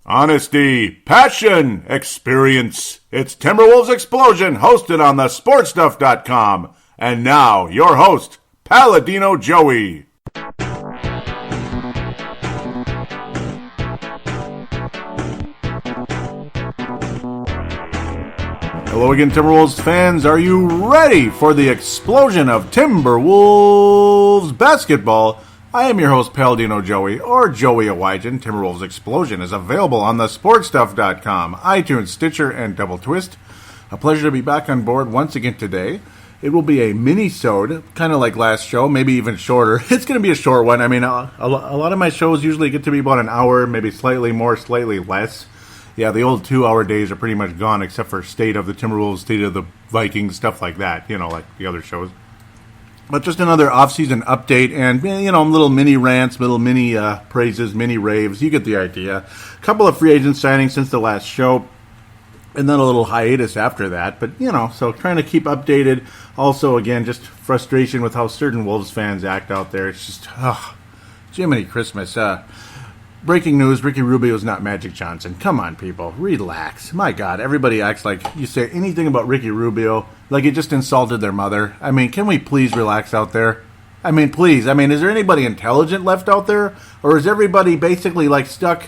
Honesty, passion, experience. It's Timberwolves Explosion, hosted on the sportstuff.com. And now, your host, Paladino Joey. Hello again, Timberwolves fans. Are you ready for the explosion of Timberwolves basketball? I am your host, Paladino Joey, or Joey Awajan. Timberwolves Explosion is available on the sportstuff.com, iTunes, Stitcher, and Double Twist. A pleasure to be back on board once again today. It will be a mini-sode, kind of like last show, maybe even shorter. It's going to be a short one. I mean, a lot of my shows usually get to be about an hour, maybe slightly more, slightly less. Yeah, the old 2-hour days are pretty much gone, except for State of the Timberwolves, State of the Vikings, stuff like that, you know, like the other shows. But just another off-season update and, you know, little mini rants, little mini praises, mini raves. You get the idea. A couple of free agent signings since the last show, and then a little hiatus after that. But, you know, so trying to keep updated. Also, again, just frustration with how certain Wolves fans act out there. It's just, Jiminy Christmas. Breaking news, Ricky Rubio is not Magic Johnson. Come on, people. Relax. My God, everybody acts like you say anything about Ricky Rubio, like he just insulted their mother. I mean, can we please relax out there? I mean, please. I mean, is there anybody intelligent left out there? Or is everybody basically, like, stuck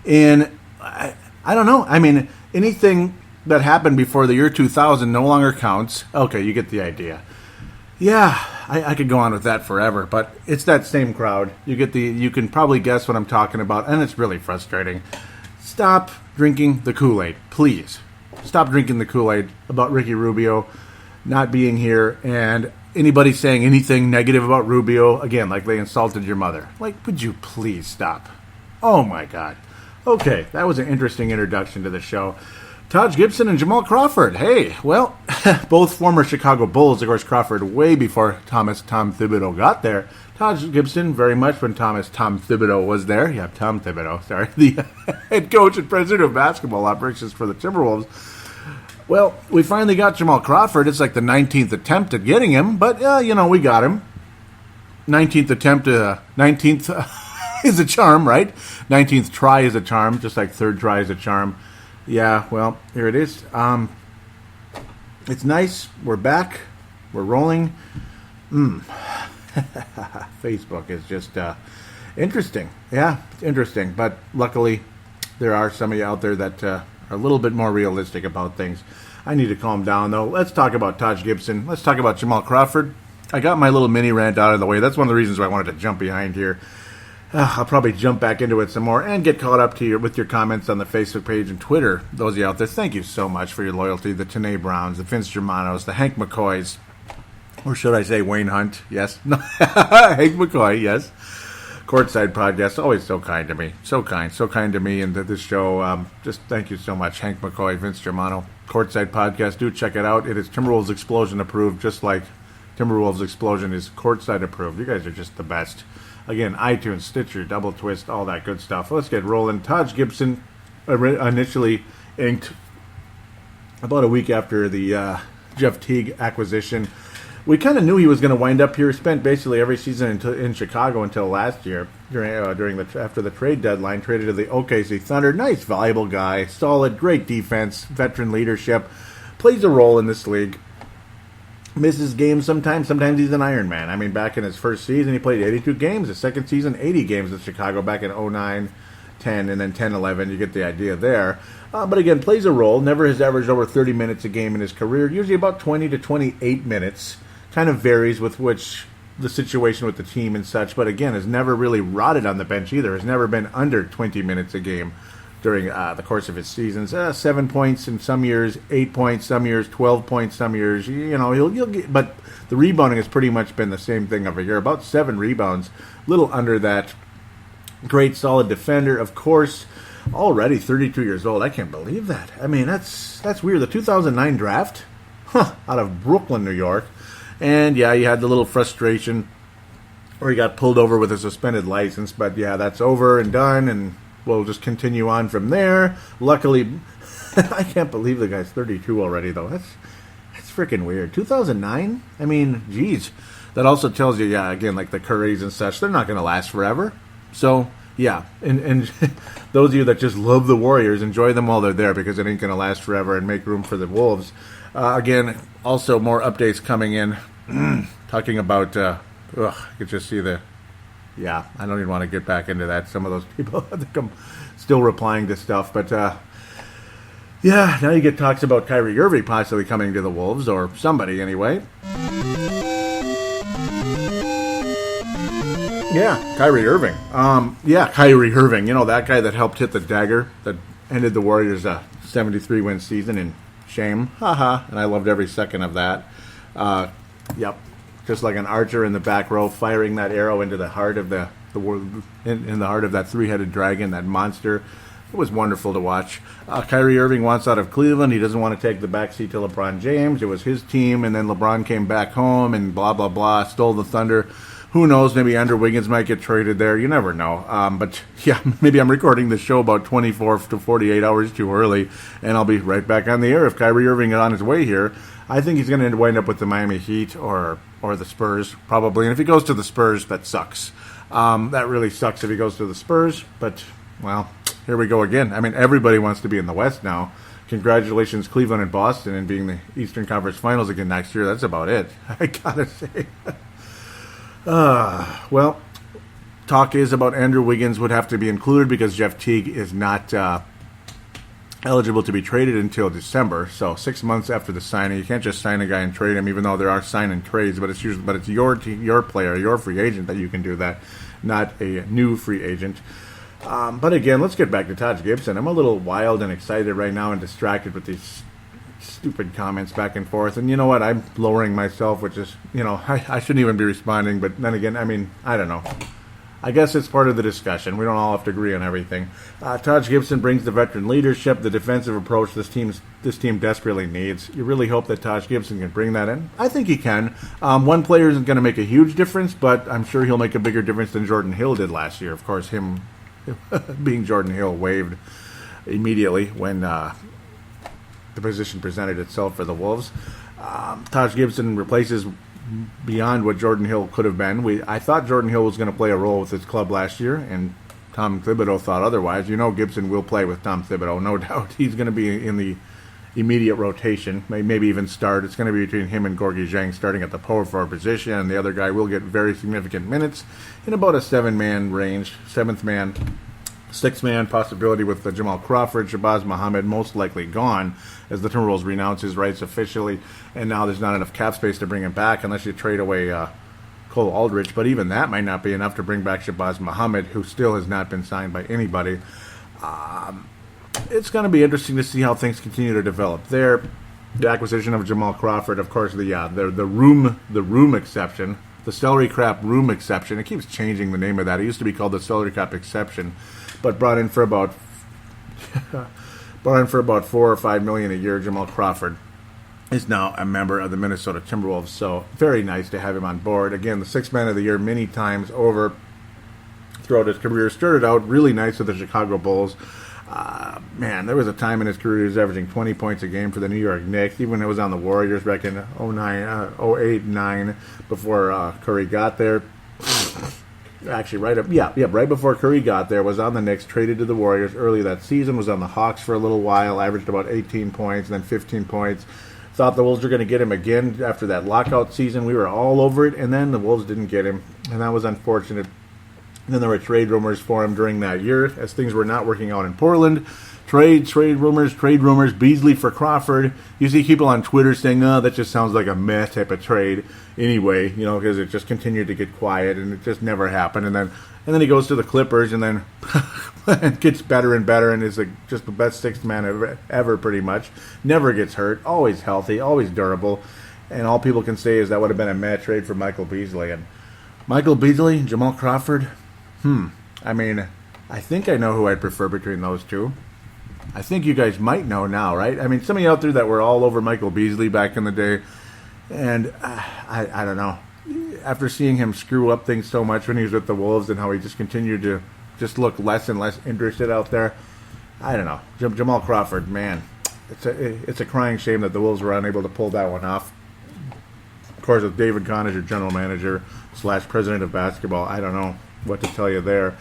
in, I don't know. I mean, anything that happened before the year 2000 no longer counts. Okay, you get the idea. Yeah, I could go on with that forever, but it's that same crowd. You can probably guess what I'm talking about, and it's really frustrating. Stop drinking the Kool-Aid, please. Stop drinking the Kool-Aid about Ricky Rubio not being here, and anybody saying anything negative about Rubio, again, like they insulted your mother. Like, would you please stop? Oh my God. Okay, that was an interesting introduction to the show. Taj Gibson and Jamal Crawford. Hey, well, both former Chicago Bulls. Of course, Crawford way before Tom Thibodeau got there. Taj Gibson very much when Tom Thibodeau was there. Yeah, Tom Thibodeau, sorry. The head coach and president of basketball operations for the Timberwolves. Well, we finally got Jamal Crawford. It's like the 19th attempt at getting him, but, you know, we got him. 19th attempt, 19th is a charm, right? 19th try is a charm, just like third try is a charm. Yeah, well, here it is. It's nice. We're back. We're rolling. Facebook is just interesting. Yeah, it's interesting. But luckily, there are some of you out there that are a little bit more realistic about things. I need to calm down, though. Let's talk about Taj Gibson. Let's talk about Jamal Crawford. I got my little mini rant out of the way. That's one of the reasons why I wanted to jump behind here. I'll probably jump back into it some more and get caught up to with your comments on the Facebook page and Twitter. Those of you out there, thank you so much for your loyalty. The Tanae Browns, the Vince Germanos, the Hank McCoys, or should I say Wayne Hunt? Yes. Hank McCoy, yes. Courtside Podcast, always so kind to me. So kind to me and to this show. Just thank you so much, Hank McCoy, Vince Germano. Courtside Podcast, do check it out. It is Timberwolves Explosion approved, just like Timberwolves Explosion is Courtside approved. You guys are just the best. Again, iTunes, Stitcher, Double Twist, all that good stuff. Let's get rolling. Taj Gibson initially inked about a week after the Jeff Teague acquisition. We kind of knew he was going to wind up here. Spent basically every season in Chicago until last year, after the trade deadline. Traded to the OKC Thunder. Nice, valuable guy, solid, great defense, veteran leadership. Plays a role in this league. Misses games sometimes. Sometimes he's an Iron Man. I mean, back in his first season, he played 82 games. His second season, 80 games in Chicago back in 09, 10, and then 10, 11. You get the idea there. But again, plays a role. Never has averaged over 30 minutes a game in his career. Usually about 20 to 28 minutes. Kind of varies with which the situation with the team and such. But again, has never really rotted on the bench either. Has never been under 20 minutes a game during the course of his seasons. 7 points in some years, 8 points some years, 12 points some years. You know, he'll get, but the rebounding has pretty much been the same thing every year. About 7 rebounds, little under that. Great, solid defender, of course. Already 32 years old. I can't believe that. I mean, that's weird. The 2009 draft, out of Brooklyn, New York. And yeah, you had the little frustration where he got pulled over with a suspended license. But yeah, that's over and done, and we'll just continue on from there. Luckily, I can't believe the guy's 32 already, though. That's freaking weird. 2009? I mean, geez. That also tells you, yeah, again, like the Currys and such, they're not going to last forever. So yeah, and those of you that just love the Warriors, enjoy them while they're there because it ain't going to last forever, and make room for the Wolves. Again, also more updates coming in, talking about, I could just see yeah, I don't even want to get back into that. Some of those people, I think I'm still replying to stuff, but yeah, now you get talks about Kyrie Irving possibly coming to the Wolves, or somebody anyway. Yeah, Kyrie Irving. Kyrie Irving. You know, that guy that helped hit the dagger that ended the Warriors' 73-win season in shame. Haha. And I loved every second of that. Yep. Just like an archer in the back row, firing that arrow into the heart of in the heart of that three-headed dragon, that monster. It was wonderful to watch. Kyrie Irving wants out of Cleveland. He doesn't want to take the backseat to LeBron James. It was his team, and then LeBron came back home and blah, blah, blah, stole the thunder. Who knows? Maybe Andrew Wiggins might get traded there. You never know. But, yeah, maybe I'm recording the show about 24 to 48 hours too early, and I'll be right back on the air if Kyrie Irving is on his way here. I think he's going to wind up with the Miami Heat or the Spurs, probably. And if he goes to the Spurs, that sucks. That really sucks if he goes to the Spurs. But, well, here we go again. I mean, everybody wants to be in the West now. Congratulations, Cleveland and Boston, and being the Eastern Conference Finals again next year. That's about it, I gotta say. Well, talk is about Andrew Wiggins would have to be included because Jeff Teague is not eligible to be traded until December. So 6 months after the signing, you can't just sign a guy and trade him, even though there are sign and trades. But it's your player, your free agent that you can do that, not a new free agent. But again, let's get back to Taj Gibson. I'm a little wild and excited right now and distracted with these stupid comments back and forth. And you know what? I'm lowering myself, which is, I shouldn't even be responding. But then again, I mean, I don't know. I guess it's part of the discussion. We don't all have to agree on everything. Taj Gibson brings the veteran leadership, the defensive approach this team desperately needs. You really hope that Taj Gibson can bring that in. I think he can. One player isn't going to make a huge difference, but I'm sure he'll make a bigger difference than Jordan Hill did last year. Of course, him being Jordan Hill waived immediately when the position presented itself for the Wolves. Taj Gibson replaces beyond what Jordan Hill could have been. I thought Jordan Hill was going to play a role with his club last year, and Tom Thibodeau thought otherwise. Gibson will play with Tom Thibodeau, no doubt. He's going to be in the immediate rotation, maybe even start. It's going to be between him and Gorgui Dieng starting at the power forward position, and the other guy will get very significant minutes in about a seven-man range, six-man possibility with Jamal Crawford, Shabazz Muhammad most likely gone as the Timberwolves renounce his rights officially, and now there's not enough cap space to bring him back unless you trade away Cole Aldrich, but even that might not be enough to bring back Shabazz Muhammad, who still has not been signed by anybody. It's going to be interesting to see how things continue to develop there. The acquisition of Jamal Crawford, of course, the room exception, the salary cap room exception. It keeps changing the name of that. It used to be called the salary cap exception, but brought in for about $4 or $5 million a year. Jamal Crawford is now a member of the Minnesota Timberwolves, so very nice to have him on board. Again, the sixth man of the year many times over throughout his career. Started out really nice with the Chicago Bulls. There was a time in his career he was averaging 20 points a game for the New York Knicks, even when it was on the Warriors back in 08-09 before Curry got there. Actually, right before Curry got there, was on the Knicks, traded to the Warriors early that season, was on the Hawks for a little while, averaged about 18 points, and then 15 points. Thought the Wolves were going to get him again after that lockout season. We were all over it, and then the Wolves didn't get him, and that was unfortunate. And then there were trade rumors for him during that year as things were not working out in Portland. Trade rumors, Beasley for Crawford. You see people on Twitter saying, that just sounds like a meh type of trade anyway, because it just continued to get quiet and it just never happened. And then he goes to the Clippers and then it gets better and better and is just the best sixth man ever pretty much. Never gets hurt, always healthy, always durable. And all people can say is that would have been a meh trade for Michael Beasley. And Michael Beasley, Jamal Crawford, I think I know who I'd prefer between those two. I think you guys might know now, right? Some of you out there that were all over Michael Beasley back in the day, and I don't know. After seeing him screw up things so much when he was with the Wolves and how he just continued to just look less and less interested out there, I don't know. Jamal Crawford, man, it's a crying shame that the Wolves were unable to pull that one off. Of course, with David Kahn as your general manager / president of basketball, I don't know what to tell you there.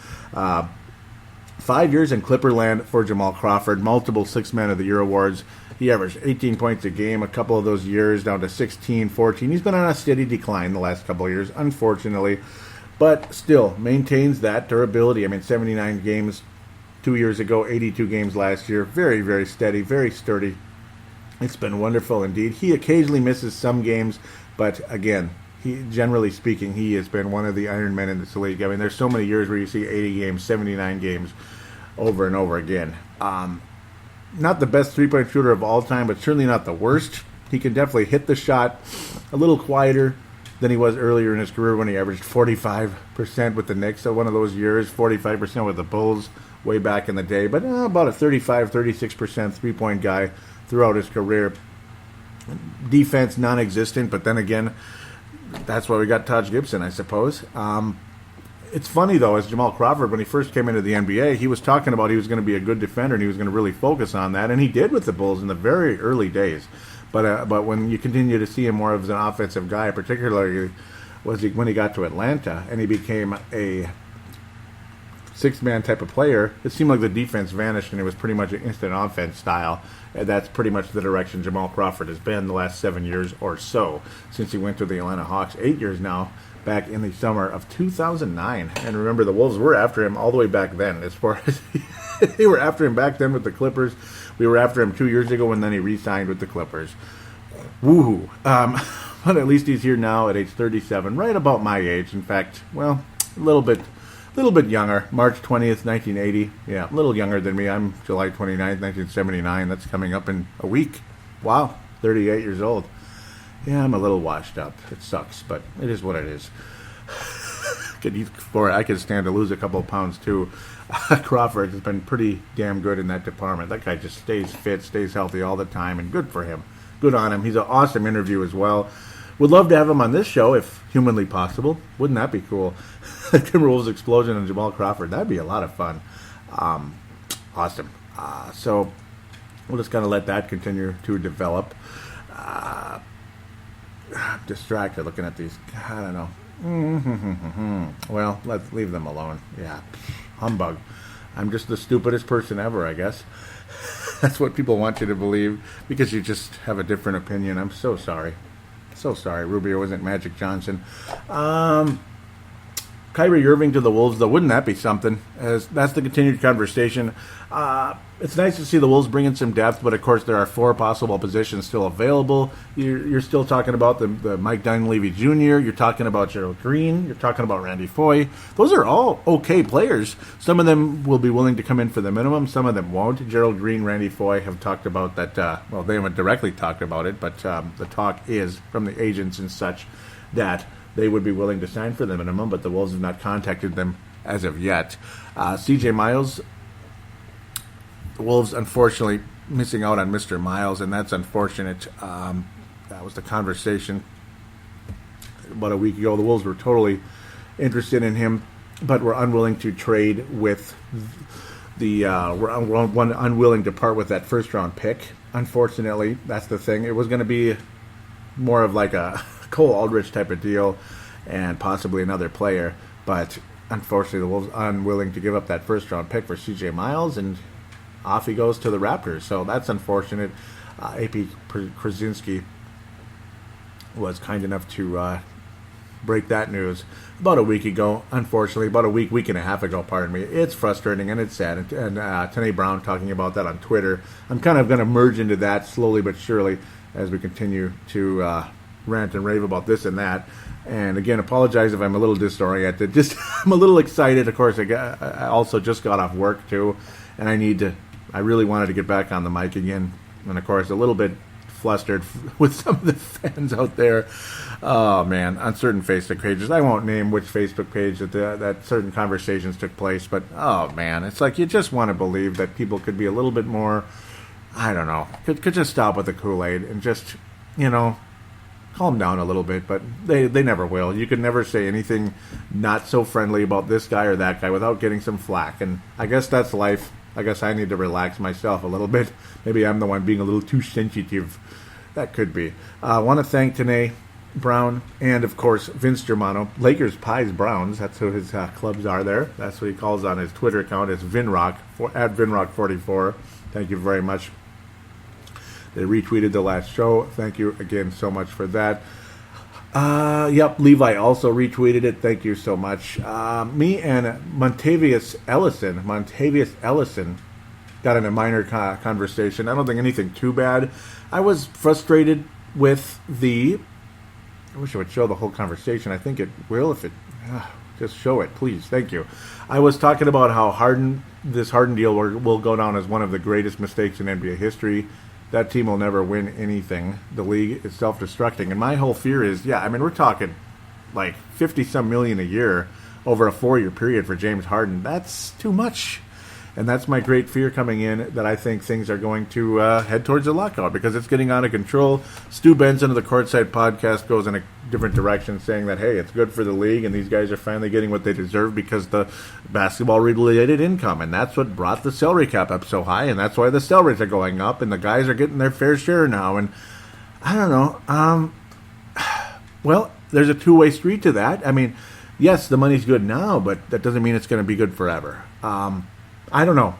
5 years in Clipperland for Jamal Crawford, multiple Sixth Man of the Year awards. He averaged 18 points a game a couple of those years, down to 16, 14. He's been on a steady decline the last couple of years, unfortunately, but still maintains that durability. I mean, 79 games 2 years ago, 82 games last year. Very, very steady, very sturdy. It's been wonderful indeed. He occasionally misses some games, but again, generally speaking, he has been one of the Iron Men in this league. I mean, there's so many years where you see 80 games, 79 games over and over again. Not the best three-point shooter of all time, but certainly not the worst. He can definitely hit the shot a little quieter than he was earlier in his career when he averaged 45% with the Knicks. So one of those years, 45% with the Bulls way back in the day. But about a 35, 36% three-point guy throughout his career. Defense non-existent, but then again, that's why we got Taj Gibson, I suppose. It's funny, though, as Jamal Crawford, when he first came into the NBA, he was talking about he was going to be a good defender and he was going to really focus on that, and he did with the Bulls in the very early days. But when you continue to see him more as an offensive guy, particularly when he got to Atlanta and he became a six-man type of player, it seemed like the defense vanished and it was pretty much an instant offense style. And that's pretty much the direction Jamal Crawford has been the last 7 years or so since he went to the Atlanta Hawks. 8 years now, back in the summer of 2009. And remember, the Wolves were after him all the way back then. As far as they were after him back then with the Clippers. We were after him 2 years ago, and then he re-signed with the Clippers. Woohoo. But at least he's here now at age 37, right about my age. In fact, well, a little bit younger. March 20th, 1980. Yeah, a little younger than me. I'm July 29th, 1979. That's coming up in a week. Wow, 38 years old. Yeah, I'm a little washed up. It sucks, but it is what it is. I could stand to lose a couple of pounds, too. Crawford has been pretty damn good in that department. That guy just stays fit, stays healthy all the time, and good for him. Good on him. He's an awesome interview as well. Would love to have him on this show if humanly possible. Wouldn't that be cool? Timberwolves explosion and Jamal Crawford. That'd be a lot of fun. Awesome. So we'll just kind of let that continue to develop. I'm distracted looking at these. I don't know. Well, let's leave them alone. Yeah. Humbug. I'm just the stupidest person ever, I guess. That's what people want you to believe because you just have a different opinion. I'm so sorry. So sorry, Rubio isn't Magic Johnson. Kyrie Irving to the Wolves, though, wouldn't that be something? As that's the continued conversation. It's nice to see the Wolves bring in some depth, but of course there are 4 possible positions still available. You're still talking about the Mike Dunleavy Jr., you're talking about Gerald Green, you're talking about Randy Foye. Those are all okay players. Some of them will be willing to come in for the minimum, some of them won't. Gerald Green, Randy Foye have talked about that, well, they haven't directly talked about it, but the talk is from the agents and such that they would be willing to sign for the minimum, but the Wolves have not contacted them as of yet. CJ Miles, the Wolves, unfortunately, missing out on Mr. Miles, and that's unfortunate. That was the conversation about a week ago. The Wolves were totally interested in him, but were unwilling to trade with unwilling to part with that first-round pick. Unfortunately, that's the thing. It was going to be more of like a Cole Aldrich type of deal and possibly another player, but unfortunately the Wolves unwilling to give up that first-round pick for CJ Miles, and off he goes to the Raptors. So that's unfortunate. AP Krasinski was kind enough to break that news about a week ago. Unfortunately, about a week and a half ago, pardon me. It's frustrating and it's sad. And Tanae Brown talking about that on Twitter. I'm kind of going to merge into that slowly but surely as we continue to rant and rave about this and that. And again, apologize if I'm a little disoriented. Just I'm a little excited. Of course, I also just got off work too, and I really wanted to get back on the mic again. And of course, a little bit flustered with some of the fans out there. Oh man, on certain Facebook pages. I won't name which Facebook page that certain conversations took place, but oh man, it's like you just want to believe that people could be a little bit more, I don't know, could just stop with the Kool-Aid and just, calm down a little bit, but they never will. You can never say anything not so friendly about this guy or that guy without getting some flack, and I guess that's life. I guess I need to relax myself a little bit. Maybe I'm the one being a little too sensitive. That could be. I want to thank Tanae Brown, and of course Vince Germano. Lakers Pies Browns. That's who his clubs are there. That's what he calls on his Twitter account. It's Vinrock at Vinrock44. Thank you very much. They retweeted the last show. Thank you again so much for that. Yep, Levi also retweeted it. Thank you so much. Me and Montavious Ellison got in a minor conversation. I don't think anything too bad. I was frustrated with I wish I would show the whole conversation. I think it will if it... just show it, please. Thank you. I was talking about how this Harden deal will go down as one of the greatest mistakes in NBA history. That team will never win anything. The league is self-destructing. And my whole fear is, we're talking like 50-some million a year over a 4-year period for James Harden. That's too much. And that's my great fear coming in, that I think things are going to head towards a lockout because it's getting out of control. Stu Benson of the Courtside Podcast goes in a different direction, saying that, hey, it's good for the league and these guys are finally getting what they deserve because the basketball-related income. And that's what brought the salary cap up so high, and that's why the salaries are going up, and the guys are getting their fair share now. And I don't know. Well, there's a two-way street to that. I mean, yes, the money's good now, but that doesn't mean it's going to be good forever. I don't know.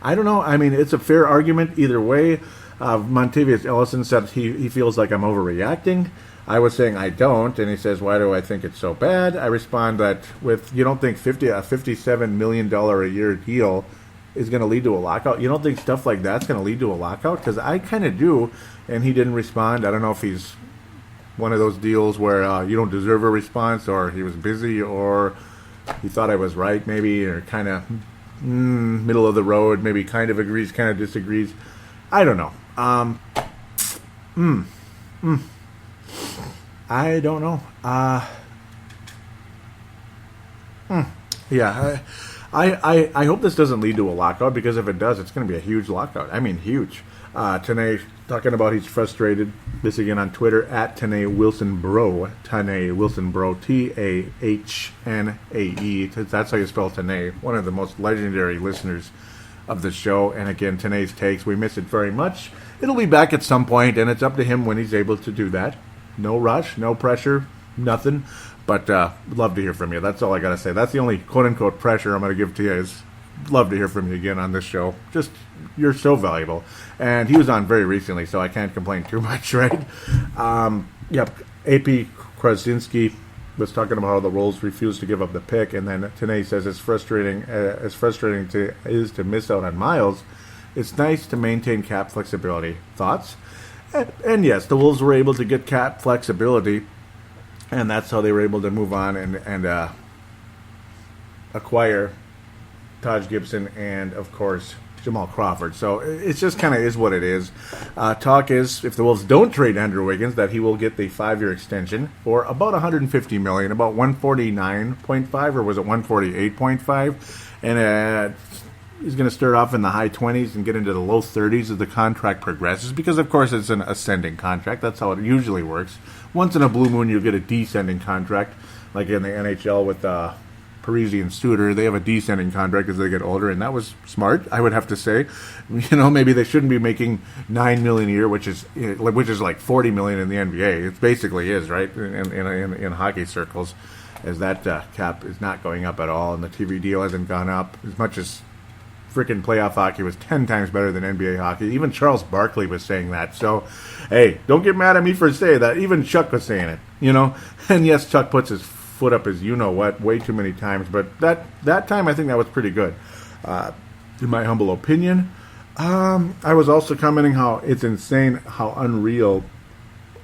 I mean, it's a fair argument either way. Montavious Ellison said he feels like I'm overreacting. I was saying I don't, and he says, why do I think it's so bad? I respond that you don't think a $57 million a year deal is going to lead to a lockout? You don't think stuff like that's going to lead to a lockout? Because I kind of do, and he didn't respond. I don't know if he's one of those deals where you don't deserve a response, or he was busy, or he thought I was right maybe, or kind of... middle of the road, maybe kind of agrees, kind of disagrees. I don't know. I don't know. Yeah, I hope this doesn't lead to a lockout, because if it does, it's going to be a huge lockout. I mean, huge. Tanay talking about he's frustrated. This again on Twitter, at Tanay Wilson Bro. Tanay Wilson Bro. Tahnae. That's how you spell Tanay. One of the most legendary listeners of the show. And again, Tanay's takes, we miss it very much. It'll be back at some point, and it's up to him when he's able to do that. No rush, no pressure, nothing. But love to hear from you. That's all I got to say. That's the only quote-unquote pressure I'm going to give to you, is love to hear from you again on this show. Just, you're so valuable. And he was on very recently, so I can't complain too much, right? Yep, AP Krasinski was talking about how the Wolves refused to give up the pick, and then Tanay says it's frustrating to miss out on Miles. It's nice to maintain cap flexibility. Thoughts? And yes, the Wolves were able to get cap flexibility, and that's how they were able to move on and acquire Taj Gibson and, of course, Jamal Crawford. So it just kind of is what it is. Talk is, if the Wolves don't trade Andrew Wiggins, that he will get the 5-year extension for about $150 million, about 149.5, or was it 148.5? And he's going to start off in the high 20s and get into the low 30s as the contract progresses, because, of course, it's an ascending contract. That's how it usually works. Once in a blue moon, you get a descending contract, like in the NHL with Parisi and Suter. They have a descending contract as they get older, and that was smart, I would have to say. You know, maybe they shouldn't be making $9 million a year, which is like $40 million in the NBA. It basically is, right, in hockey circles, as that cap is not going up at all, and the TV deal hasn't gone up as much as freaking playoff hockey was 10 times better than NBA hockey. Even Charles Barkley was saying that. So, hey, don't get mad at me for saying that. Even Chuck was saying it, you know. And yes, Chuck puts his foot up his you-know-what way too many times. But that time, I think that was pretty good, in my humble opinion. I was also commenting how it's insane, how unreal.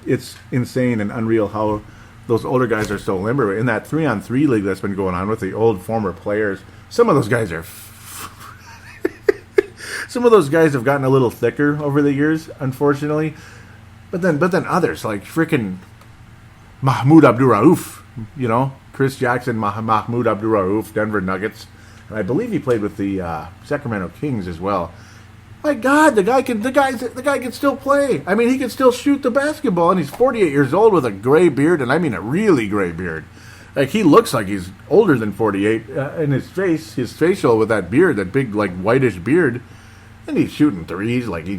It's insane and unreal how those older guys are so limber. In that 3-on-3 league that's been going on with the old former players, some of those guys are... Some of those guys have gotten a little thicker over the years, unfortunately. But then others, like freaking Mahmoud Abdul-Rauf, you know, Chris Jackson, Mahmoud Abdul-Rauf, Denver Nuggets. And I believe he played with the Sacramento Kings as well. My God, the guy can still play. I mean, he can still shoot the basketball, and he's 48 years old with a gray beard, and I mean a really gray beard. Like, he looks like he's older than 48 in his facial with that beard, that big, like, whitish beard. And he's shooting threes like he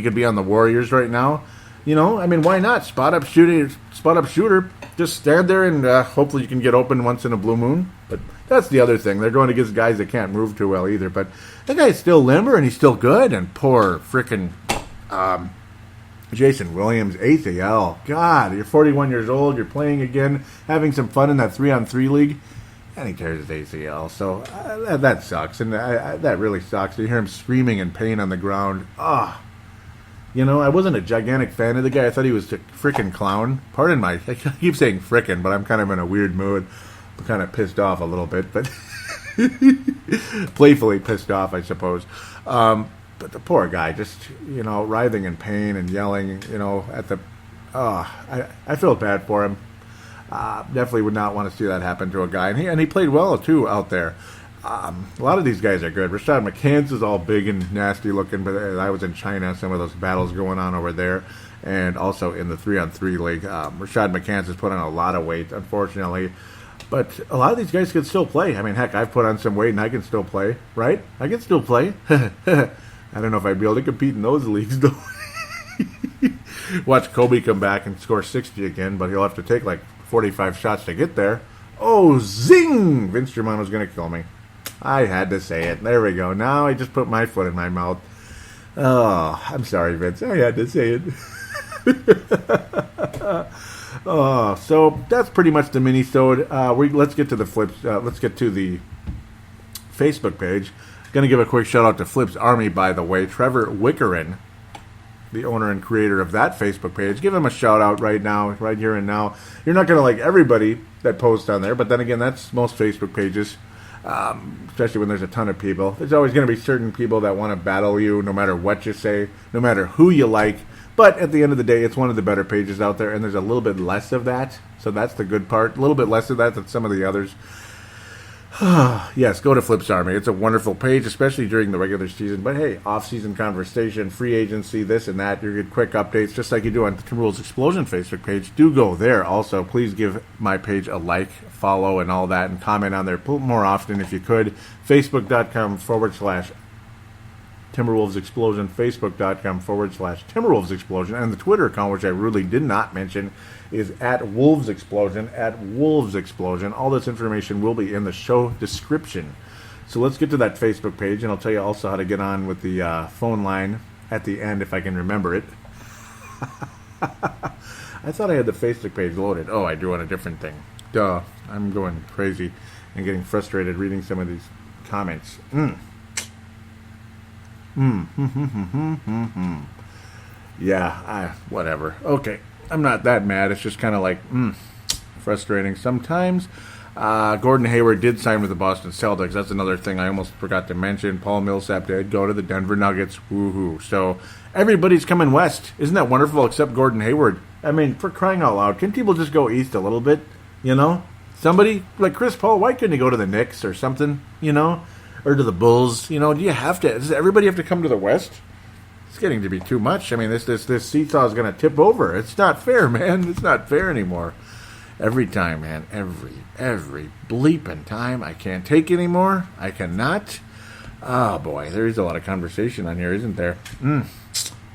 could be on the Warriors right now. I mean, why not? Spot up shooter. Just stand there and hopefully you can get open once in a blue moon. But that's the other thing. They're going against guys that can't move too well either. But that guy's still limber and he's still good. And poor frickin' Jason Williams, ACL. God, you're 41 years old. You're playing again, having some fun in that 3-on-3 league. And he tears his ACL. So that sucks. And that really sucks. You hear him screaming in pain on the ground. I wasn't a gigantic fan of the guy. I thought he was a frickin' clown. I keep saying frickin', but I'm kind of in a weird mood. I'm kind of pissed off a little bit, but playfully pissed off, I suppose. But the poor guy, just, writhing in pain and yelling, at the... I feel bad for him. Definitely would not want to see that happen to a guy. And he played well, too, out there. A lot of these guys are good. Rashad McCants is all big and nasty looking, but I was in China, some of those battles going on over there, and also in the 3-on-3 league. Rashad McCants has put on a lot of weight, unfortunately, but a lot of these guys can still play. I mean, heck, I've put on some weight and I can still play, right? I can still play. I don't know if I'd be able to compete in those leagues, though. Watch Kobe come back and score 60 again, but he'll have to take like 45 shots to get there. Oh, zing! Vince Germano's going to kill me. I had to say it. There we go. Now I just put my foot in my mouth. Oh, I'm sorry, Vince. I had to say it. So that's pretty much the mini-sode. Let's get to the flips. Let's get to the Facebook page. Going to give a quick shout-out to Flips Army, by the way. Trevor Wickerin, the owner and creator of that Facebook page. Give him a shout-out right now, right here and now. You're not going to like everybody that posts on there, but then again, that's most Facebook pages. Especially when there's a ton of people. There's always going to be certain people that want to battle you no matter what you say, no matter who you like. But at the end of the day, it's one of the better pages out there, and there's a little bit less of that. So that's the good part. A little bit less of that than some of the others. Yes, go to Flips Army. It's a wonderful page, especially during the regular season. But hey, off-season conversation, free agency, this and that. You get quick updates, just like you do on the Timberwolves Explosion Facebook page. Do go there. Also, please give my page a like, follow, and all that, and comment on there more often if you could. Facebook.com/Timberwolves Explosion, Facebook.com/Timberwolves Explosion, and the Twitter account, which I really did not mention, is @Wolves Explosion, @Wolves Explosion. All this information will be in the show description. So let's get to that Facebook page, and I'll tell you also how to get on with the phone line at the end if I can remember it. I thought I had the Facebook page loaded. Oh, I do on a different thing. Duh. I'm going crazy and getting frustrated reading some of these comments. Yeah, whatever. Okay. I'm not that mad. It's just kind of like, frustrating sometimes. Gordon Hayward did sign with the Boston Celtics. That's another thing I almost forgot to mention. Paul Millsap did go to the Denver Nuggets. Woohoo. So everybody's coming west. Isn't that wonderful, except Gordon Hayward? I mean, for crying out loud, can people just go east a little bit, Somebody like Chris Paul, why couldn't he go to the Knicks or something, or to the Bulls? Do you have to? Does everybody have to come to the West? It's getting to be too much. I mean, this seesaw is going to tip over. It's not fair, man. It's not fair anymore. Every time, man. Every bleeping time. I can't take anymore. I cannot. Oh, boy. There is a lot of conversation on here, isn't there?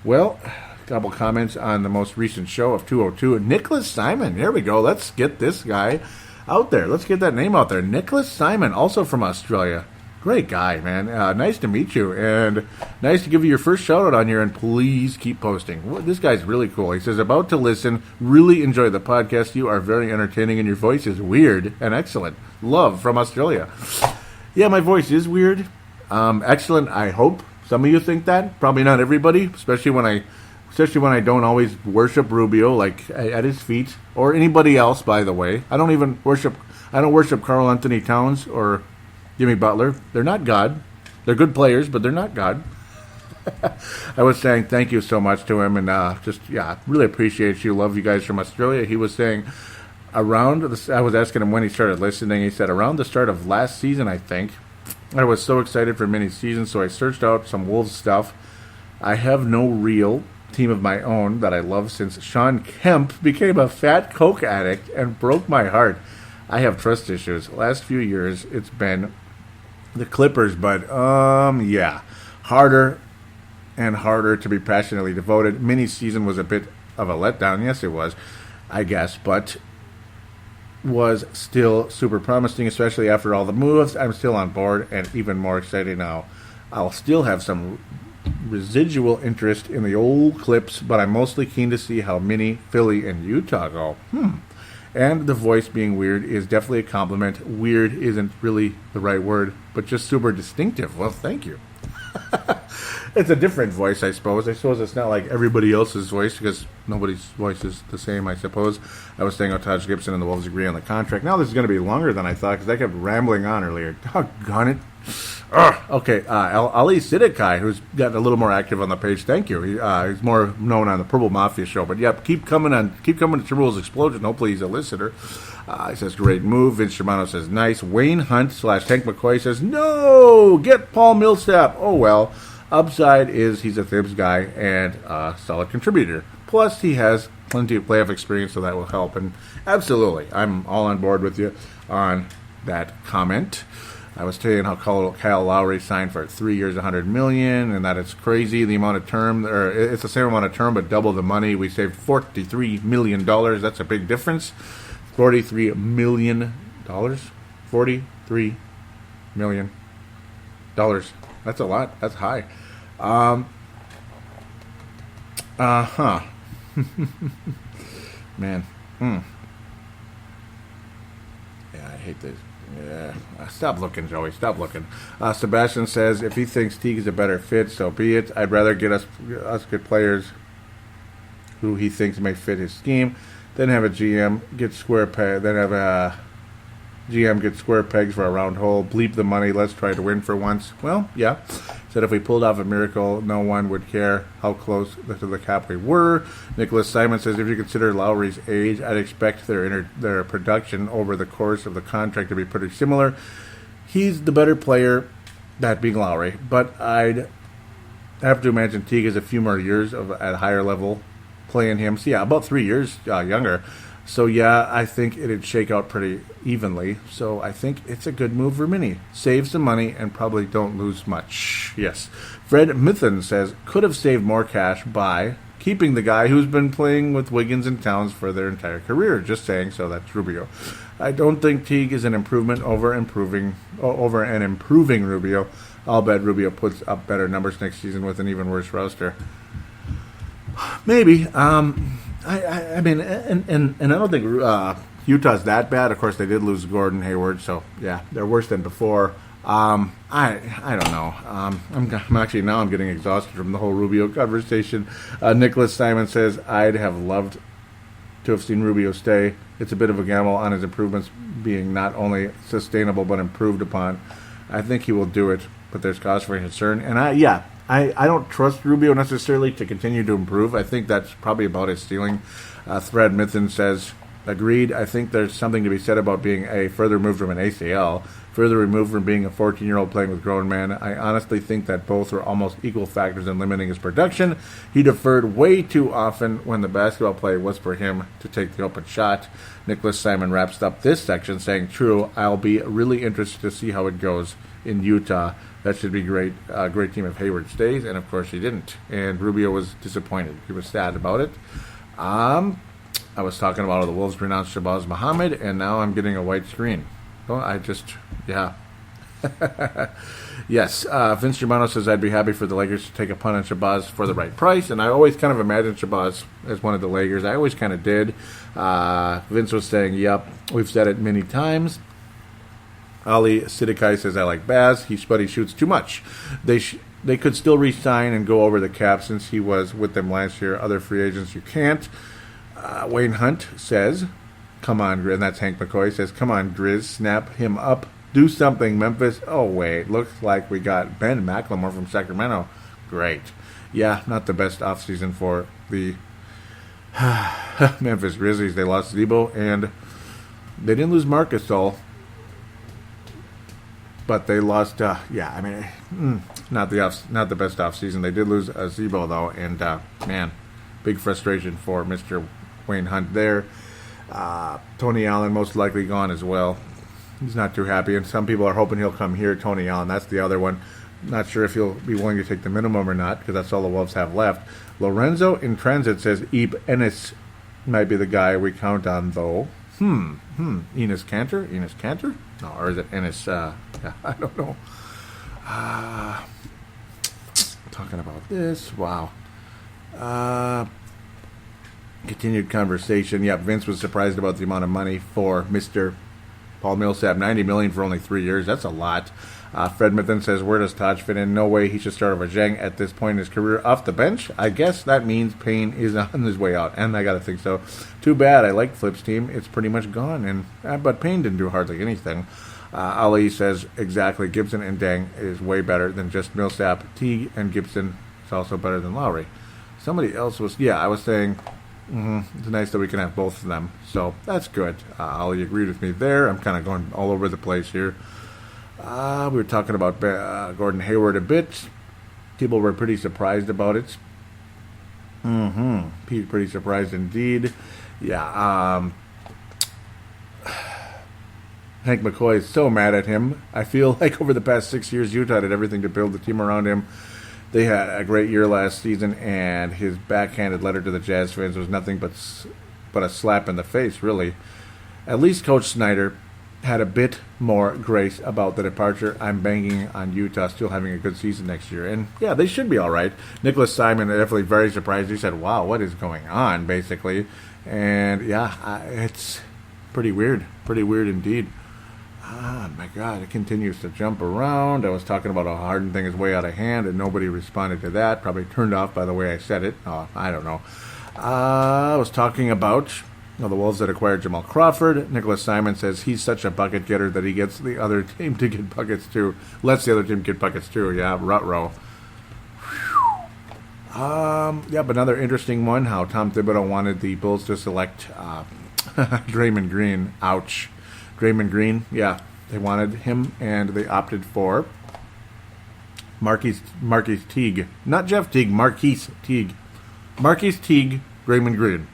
Well, a couple comments on the most recent show of 202. Nicholas Simon. There we go. Let's get this guy out there. Let's get that name out there. Nicholas Simon, also from Australia. Great guy, man. Nice to meet you, and nice to give you your first shout-out on here, and please keep posting. This guy's really cool. He says, about to listen, really enjoy the podcast. You are very entertaining, and your voice is weird and excellent. Love from Australia. Yeah, my voice is weird. Excellent, I hope. Some of you think that. Probably not everybody, especially when I don't always worship Rubio, like at his feet, or anybody else, by the way. I don't worship Karl Anthony Towns or Jimmy Butler. They're not God. They're good players, but they're not God. I was saying thank you so much to him, and really appreciate you. Love you guys from Australia. He was saying I was asking him when he started listening. He said around the start of last season, I think. I was so excited for mini season, so I searched out some Wolves stuff. I have no real team of my own that I love since Sean Kemp became a fat coke addict and broke my heart. I have trust issues. Last few years, it's been the Clippers, but harder and harder to be passionately devoted. Mini season was a bit of a letdown. Yes, it was, I guess, but was still super promising, especially after all the moves. I'm still on board and even more excited now. I'll still have some residual interest in the old Clips, but I'm mostly keen to see how Minnie, Philly, and Utah go. And the voice being weird is definitely a compliment. Weird isn't really the right word, but just super distinctive. Well, thank you. It's a different voice, I suppose. I suppose it's not like everybody else's voice, because nobody's voice is the same, I suppose. I was saying how Taj Gibson and the Wolves agree on the contract. Now this is going to be longer than I thought, because I kept rambling on earlier. Doggone it. Okay, Ali Sidikai, who's gotten a little more active on the page. Thank you. He's more known on the Purple Mafia show. But yep, keep coming to Timberwolves Explosion. Hopefully he's a listener. He says, great move. Vince Germano says, nice. Wayne Hunt / Hank McCoy says, no, get Paul Millsap. Oh, well. Upside is he's a Thibs guy and a solid contributor. Plus, he has plenty of playoff experience, so that will help. And absolutely, I'm all on board with you on that comment. I was telling how Kyle Lowry signed for 3 years, $100 million, and that it's crazy the amount of term, or it's the same amount of term, but double the money. We saved $43 million. That's a big difference. $43 million. $43 million. That's a lot. That's high. Man. Yeah, I hate this. Yeah. Stop looking, Joey. Stop looking. Sebastian says, if he thinks Teague is a better fit, so be it. I'd rather get us good players who he thinks may fit his scheme than have a GM get square peg. Then have a GM get square pegs for a round hole. Bleep the money. Let's try to win for once. Well, yeah. Said if we pulled off a miracle, no one would care how close to the cap we were. Nicholas Simon says, if you consider Lowry's age, I'd expect their production over the course of the contract to be pretty similar. He's the better player, that being Lowry, but I'd have to imagine Teague has a few more years at a higher level playing him. So yeah, about 3 years younger. So, yeah, I think it'd shake out pretty evenly. So I think it's a good move for Minnie. Save some money and probably don't lose much. Yes. Fred Mithen says, could have saved more cash by keeping the guy who's been playing with Wiggins and Towns for their entire career. Just saying, so that's Rubio. I don't think Teague is an improvement over an improving Rubio. I'll bet Rubio puts up better numbers next season with an even worse roster. Maybe. I mean, and I don't think Utah's that bad. Of course, they did lose Gordon Hayward, so yeah, they're worse than before. I don't know. I'm getting exhausted from the whole Rubio conversation. Nicholas Simon says, I'd have loved to have seen Rubio stay. It's a bit of a gamble on his improvements being not only sustainable but improved upon. I think he will do it, but there's cause for concern. And I don't trust Rubio necessarily to continue to improve. I think that's probably about his ceiling. Thread Mithen says, agreed. I think there's something to be said about being a further removed from an ACL, further removed from being a 14-year-old playing with grown men. I honestly think that both are almost equal factors in limiting his production. He deferred way too often when the basketball play was for him to take the open shot. Nicholas Simon wraps up this section saying, true, I'll be really interested to see how it goes in Utah. That should be great. Great team if Hayward stays, and of course he didn't. And Rubio was disappointed. He was sad about it. I was talking about how the Wolves pronounced Shabazz Muhammad, and now I'm getting a white screen. Yeah. Yes. Vince Germano says, I'd be happy for the Lakers to take a punt on Shabazz for the right price, and I always kind of imagined Shabazz as one of the Lakers. I always kind of did. Vince was saying, yep, we've said it many times. Ali Sidikai says, I like Baz, but he shoots too much. They could still re-sign and go over the cap since he was with them last year. Other free agents, you can't. Wayne Hunt says, come on, and that's Hank McCoy, says, come on, Grizz, snap him up. Do something, Memphis. Oh, wait, looks like we got Ben McLemore from Sacramento. Great. Yeah, not the best offseason for the Memphis Grizzlies. They lost Zebo, and they didn't lose Marc Gasol. But they lost, not the best offseason. They did lose Zebo, though, and, man, big frustration for Mr. Wayne Hunt there. Tony Allen most likely gone as well. He's not too happy, and some people are hoping he'll come here. Tony Allen, that's the other one. Not sure if he'll be willing to take the minimum or not, because that's all the Wolves have left. Lorenzo in transit says Ebe Ennis might be the guy we count on, though. Enes Kanter? No, or is it Ennis? Yeah, I don't know. Talking about this. Wow. Continued conversation. Yeah, Vince was surprised about the amount of money for Mr. Paul Millsap. $90 million for only 3 years. That's a lot. Fred Mithen says, where does Taj fit in? No way he should start over Zhang at this point in his career. Off the bench? I guess that means Payne is on his way out, and I got to think so. Too bad. I like Flip's team. It's pretty much gone, but Payne didn't do hardly anything. Ali says, exactly. Gibson and Dang is way better than just Millsap. Teague and Gibson is also better than Lowry. Somebody else was, I was saying, it's nice that we can have both of them. So that's good. Ali agreed with me there. I'm kind of going all over the place here. We were talking about Gordon Hayward a bit. People were pretty surprised about it. Pretty surprised indeed. Yeah. Hank McCoy is so mad at him. I feel like over the past 6 years, Utah did everything to build the team around him. They had a great year last season, and his backhanded letter to the Jazz fans was nothing but a slap in the face, really. At least Coach Snyder had a bit more grace about the departure. I'm banging on Utah still having a good season next year. And, yeah, they should be all right. Nicholas Simon definitely very surprised. He said, wow, what is going on, basically. And, yeah, it's pretty weird. Pretty weird indeed. My God, it continues to jump around. I was talking about how Harden thing is way out of hand, and nobody responded to that. Probably turned off by the way I said it. I don't know. I was talking about the Wolves that acquired Jamal Crawford. Nicholas Simon says he's such a bucket getter that he gets the other team to get buckets too. Lets the other team get buckets too. Yeah, ruh-roh. But another interesting one, how Tom Thibodeau wanted the Bulls to select Draymond Green. Ouch. Draymond Green, yeah, they wanted him, and they opted for Marquise Teague. Not Jeff Teague, Marquise Teague. Marquise Teague, Draymond Green.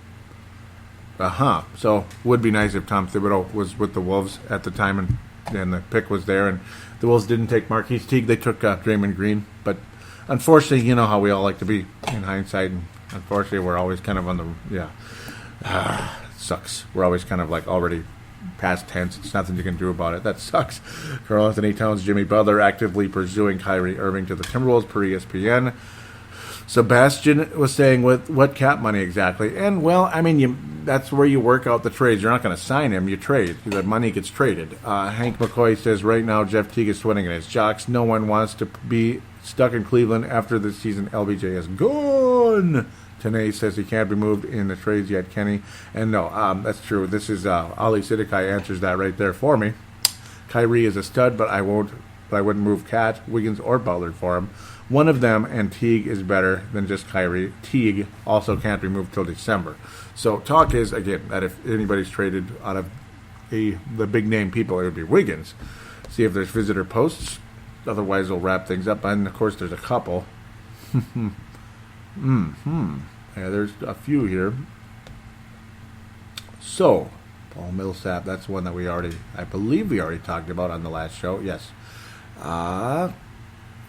So, would be nice if Tom Thibodeau was with the Wolves at the time, and the pick was there, and the Wolves didn't take Marquise Teague. They took Draymond Green, but unfortunately, you know how we all like to be in hindsight, and unfortunately, we're always kind of on the, it sucks. We're always kind of like already past tense. It's nothing you can do about it. That sucks. Karl Anthony Towns, Jimmy Butler actively pursuing Kyrie Irving to the Timberwolves per ESPN. Sebastian was saying, with what cap money exactly? And, well, I mean, that's where you work out the trades. You're not going to sign him. You trade. The money gets traded. Hank McCoy says, right now, Jeff Teague is swinging at his jocks. No one wants to be stuck in Cleveland after this season. LBJ is gone. Tanay says he can't be moved in the trades yet, Kenny. And no, that's true. This is Ali Sidikai answers that right there for me. Kyrie is a stud, but I wouldn't move Cat, Wiggins, or Butler for him. One of them and Teague is better than just Kyrie. Teague also can't be moved till December. So talk is, again, that if anybody's traded out of the big name people, it would be Wiggins. See if there's visitor posts. Otherwise, we'll wrap things up. And of course, there's a couple. Yeah, there's a few here. So, Paul Millsap, that's one that I believe we already talked about on the last show. Yes.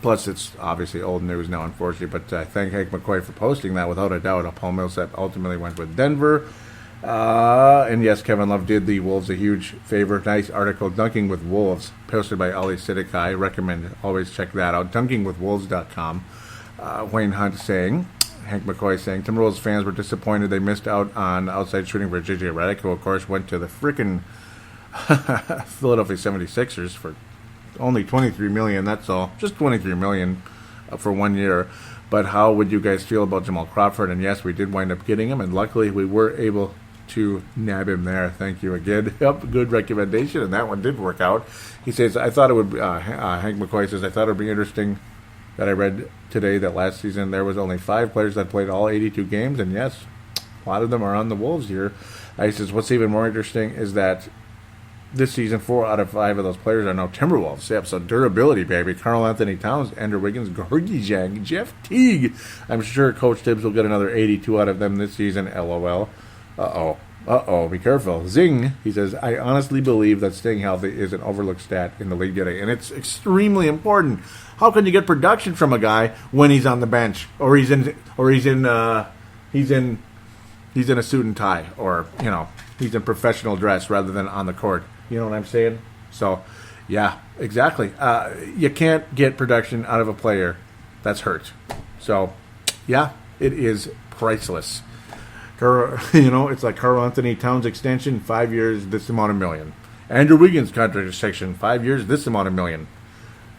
Plus, it's obviously old news now, unfortunately. But I thank Hank McCoy for posting that. Without a doubt, Paul Millsap ultimately went with Denver. And yes, Kevin Love did the Wolves a huge favor. Nice article, Dunking with Wolves, posted by Ali Sidikai. Recommend always check that out. DunkingWithWolves.com. Wayne Hunt saying, Hank McCoy saying, Timberwolves fans were disappointed they missed out on outside shooting for J.J. Redick, who, of course, went to the frickin' Philadelphia 76ers for only $23 million, that's all. Just $23 million for 1 year. But how would you guys feel about Jamal Crawford? And yes, we did wind up getting him, and luckily we were able to nab him there. Thank you again. Yep, good recommendation, and that one did work out. He says, I thought it would, Hank McCoy says, I thought it would be interesting that I read today that last season there was only 5 players that played all 82 games, and yes, a lot of them are on the Wolves here. He says, what's even more interesting is that this season, 4 out of 5 of those players are now Timberwolves. Yep, so durability, baby. Karl Anthony Towns, Andrew Wiggins, Gorgie Jang, Jeff Teague. I'm sure Coach Tibbs will get another 82 out of them this season, LOL. Uh-oh. Uh-oh, be careful. Zing, he says, I honestly believe that staying healthy is an overlooked stat in the league today, and it's extremely important. How can you get production from a guy when he's on the bench, or he's in a suit and tie, or he's in professional dress rather than on the court? You know what I'm saying? So, yeah, exactly. You can't get production out of a player that's hurt. So, yeah, it is priceless. It's like Karl Anthony Towns extension, 5 years, this amount of million. Andrew Wiggins contract extension, 5 years, this amount of million.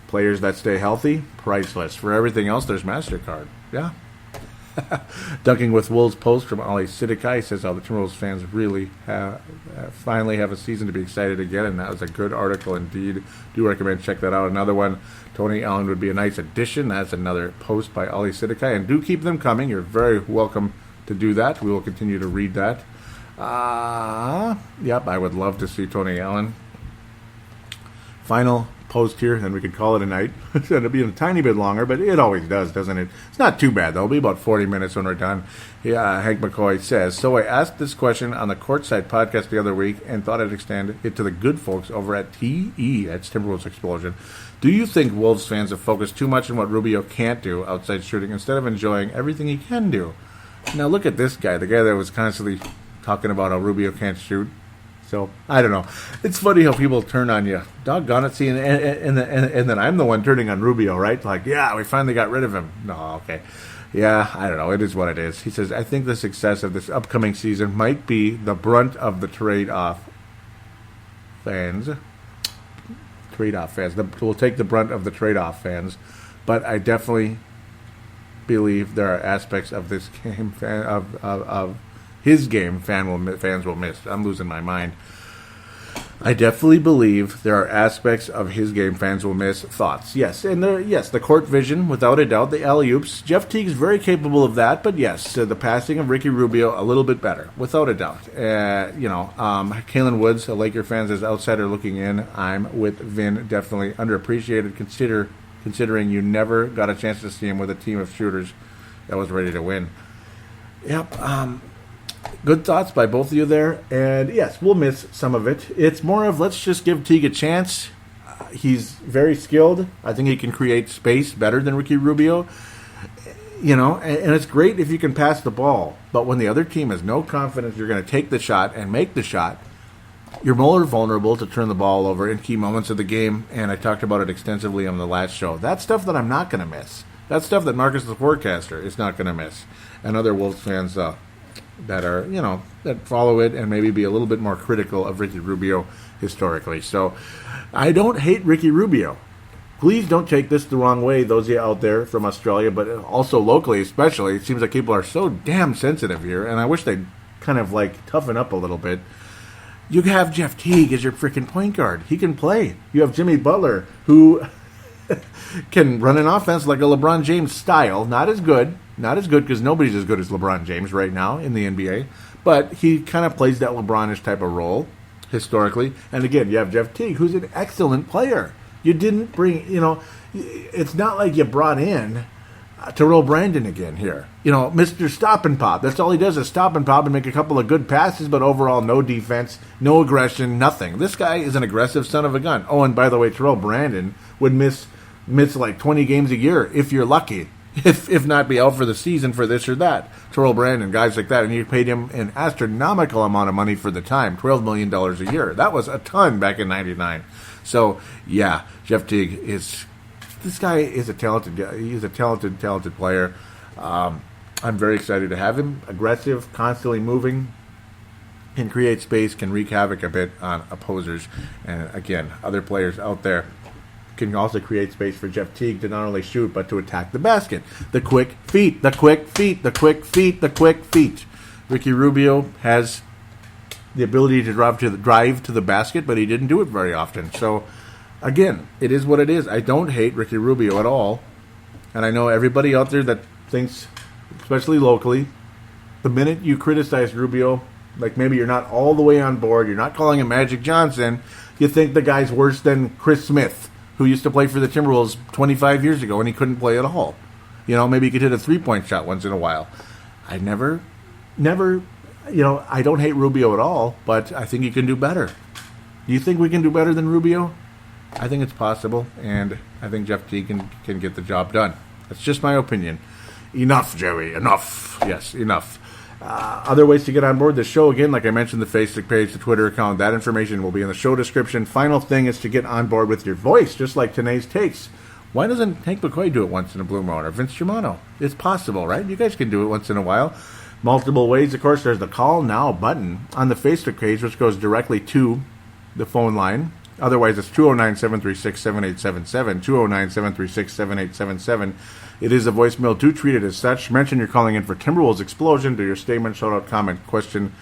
Players that stay healthy, priceless. For everything else, there's MasterCard. Yeah. Dunking with Wolves post from Ali Sidikai says how the Timberwolves fans really finally have a season to be excited again, and that was a good article indeed. Do recommend check that out. Another one, Tony Allen would be a nice addition. That's another post by Ali Sidikai, and do keep them coming. You're very welcome to do that. We will continue to read that. Yep, I would love to see Tony Allen. Final post here, and we could call it a night. It'll be a tiny bit longer, but it always does, doesn't it? It's not too bad, though. It'll be about 40 minutes when we're done. Hank McCoy says, so I asked this question on the Courtside podcast the other week and thought I'd extend it to the good folks over at TE, that's Timberwolves Explosion. Do you think Wolves fans have focused too much on what Rubio can't do outside shooting instead of enjoying everything he can do? Now look at this guy, the guy that was constantly talking about how Rubio can't shoot. So, I don't know. It's funny how people turn on you. Doggone it, see, and then I'm the one turning on Rubio, right? Like, yeah, we finally got rid of him. No, okay. Yeah, I don't know. It is what it is. He says, I think the success of this upcoming season might be the brunt of the trade-off fans. We'll take the brunt of the trade-off fans. But I definitely believe there are aspects of this game of his game fans will miss. I'm losing my mind. I definitely believe there are aspects of his game fans will miss. Thoughts? Yes, and the court vision, without a doubt. The alley-oops. Jeff Teague's very capable of that, but yes, the passing of Ricky Rubio a little bit better, without a doubt. Kalen Woods, a Laker fan, as outsider looking in. I'm with Vin. Definitely underappreciated. Considering you never got a chance to see him with a team of shooters that was ready to win. Yep. Good thoughts by both of you there. And yes, we'll miss some of it. It's more of let's just give Teague a chance. He's very skilled. I think he can create space better than Ricky Rubio. And it's great if you can pass the ball. But when the other team has no confidence you're going to take the shot and make the shot, you're more vulnerable to turn the ball over in key moments of the game. And I talked about it extensively on the last show. That's stuff that I'm not going to miss. That's stuff that Marcus the Forecaster is not going to miss. And other Wolves fans that are, that follow it and maybe be a little bit more critical of Ricky Rubio historically. So I don't hate Ricky Rubio. Please don't take this the wrong way, those of you out there from Australia, but also locally especially. It seems like people are so damn sensitive here, and I wish they'd kind of toughen up a little bit. You have Jeff Teague as your freaking point guard. He can play. You have Jimmy Butler, who can run an offense like a LeBron James style. Not as good because nobody's as good as LeBron James right now in the NBA. But he kind of plays that LeBronish type of role historically. And again, you have Jeff Teague, who's an excellent player. You didn't bring, it's not like you brought in Terrell Brandon again here. Mr. Stop and Pop. That's all he does is stop and pop and make a couple of good passes, but overall no defense, no aggression, nothing. This guy is an aggressive son of a gun. Oh, and by the way, Terrell Brandon would miss like 20 games a year if you're lucky. If not be out for the season for this or that. Terrell Brandon, guys like that, and you paid him an astronomical amount of money for the time, $12 million a year. That was a ton back in 99. So, yeah, Jeff Teague this guy is a talented guy. He's a talented player. I'm very excited to have him. Aggressive, constantly moving, can create space, can wreak havoc a bit on opposers. And again, other players out there can also create space for Jeff Teague to not only shoot, but to attack the basket. The quick feet. Ricky Rubio has the ability to drive to the basket, but he didn't do it very often. So, again, it is what it is. I don't hate Ricky Rubio at all. And I know everybody out there that thinks, especially locally, the minute you criticize Rubio, like maybe you're not all the way on board, you're not calling him Magic Johnson, you think the guy's worse than Chris Smith, who used to play for the Timberwolves 25 years ago and he couldn't play at all. Maybe he could hit a three-point shot once in a while. I never I don't hate Rubio at all, but I think he can do better. Do you think we can do better than Rubio? I think it's possible, and I think Jeff T can get the job done. That's just my opinion. Enough, Joey. Enough. Yes, enough. Other ways to get on board the show, again, like I mentioned, the Facebook page, the Twitter account, that information will be in the show description. Final thing is to get on board with your voice, just like today's takes. Why doesn't Hank McCoy do it once in a blue moon, or Vince Germano? It's possible, right? You guys can do it once in a while. Multiple ways, of course. There's the Call Now button on the Facebook page, which goes directly to the phone line. Otherwise, it's 209-736-7877, 209-736-7877. It is a voicemail. Do treat it as such. Mention you're calling in for Timberwolves Explosion. Do your statement, shout out, comment, question,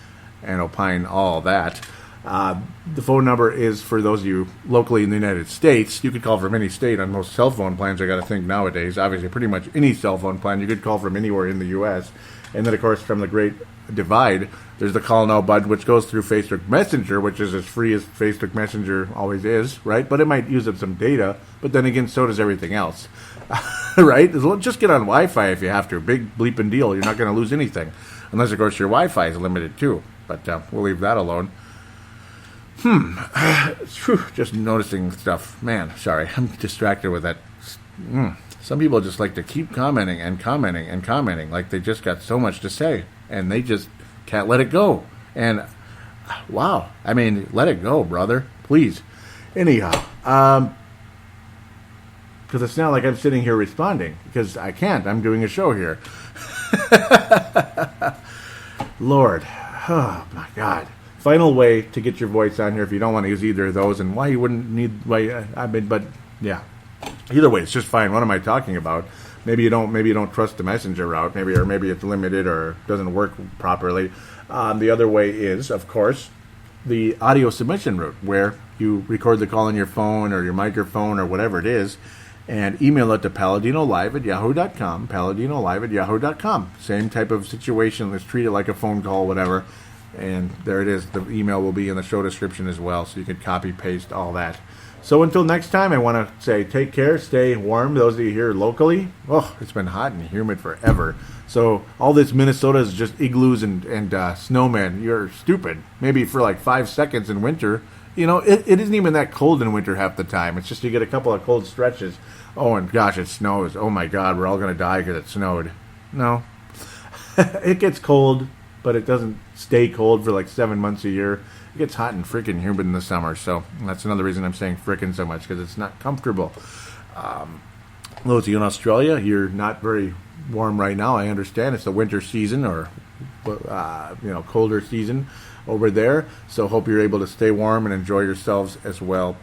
and opine, all that. The phone number is for those of you locally in the United States. You could call from any state on most cell phone plans, I got to think nowadays. Obviously, pretty much any cell phone plan, you could call from anywhere in the U.S. And then, of course, from the Great Divide, there's the Call Now button, which goes through Facebook Messenger, which is as free as Facebook Messenger always is, right? But it might use up some data. But then again, so does everything else, right? Just get on Wi-Fi if you have to. Big bleeping deal. You're not going to lose anything. Unless, of course, your Wi-Fi is limited, too. But we'll leave that alone. Just noticing stuff. Man, sorry. I'm distracted with that. Some people just like to keep commenting and commenting and commenting, like they just got so much to say, and they just can't let it go. And, wow. I mean, let it go, brother. Please. Anyhow, because it's not like I'm sitting here responding, because I can't. I'm doing a show here. Lord. Oh, my God. Final way to get your voice on here if you don't want to use either of those, and why you wouldn't need, but yeah. Either way, it's just fine. What am I talking about? Maybe you don't trust the messenger route, maybe it's limited or doesn't work properly. The other way is, of course, the audio submission route, where you record the call on your phone or your microphone or whatever it is, and email it to paladinolive@yahoo.com, paladinolive@yahoo.com. Same type of situation. Let's treat it like a phone call, whatever. And there it is. The email will be in the show description as well, so you can copy, paste, all that. So until next time, I want to say take care, stay warm. Those of you here locally, it's been hot and humid forever. So all this Minnesota is just igloos and snowmen. You're stupid. Maybe for like 5 seconds in winter. It isn't even that cold in winter half the time. It's just you get a couple of cold stretches. Oh, and gosh, it snows. Oh, my God, we're all going to die because it snowed. No. It gets cold, but it doesn't stay cold for like 7 months a year. It gets hot and freaking humid in the summer, so that's another reason I'm saying frickin' so much, because it's not comfortable. Those of you in Australia, you're not very warm right now. I understand it's the winter season or colder season over there, so hope you're able to stay warm and enjoy yourselves as well.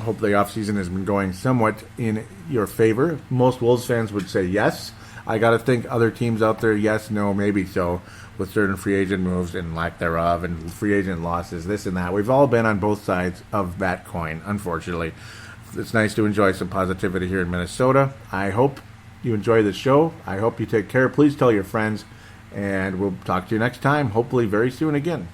Hope the off season has been going somewhat in your favor. Most Wolves fans would say yes. I got to think other teams out there, yes, no, maybe so, with certain free agent moves and lack thereof and free agent losses, this and that. We've all been on both sides of that coin, unfortunately. It's nice to enjoy some positivity here in Minnesota. I hope you enjoy the show. I hope you take care. Please tell your friends, and we'll talk to you next time, hopefully very soon again.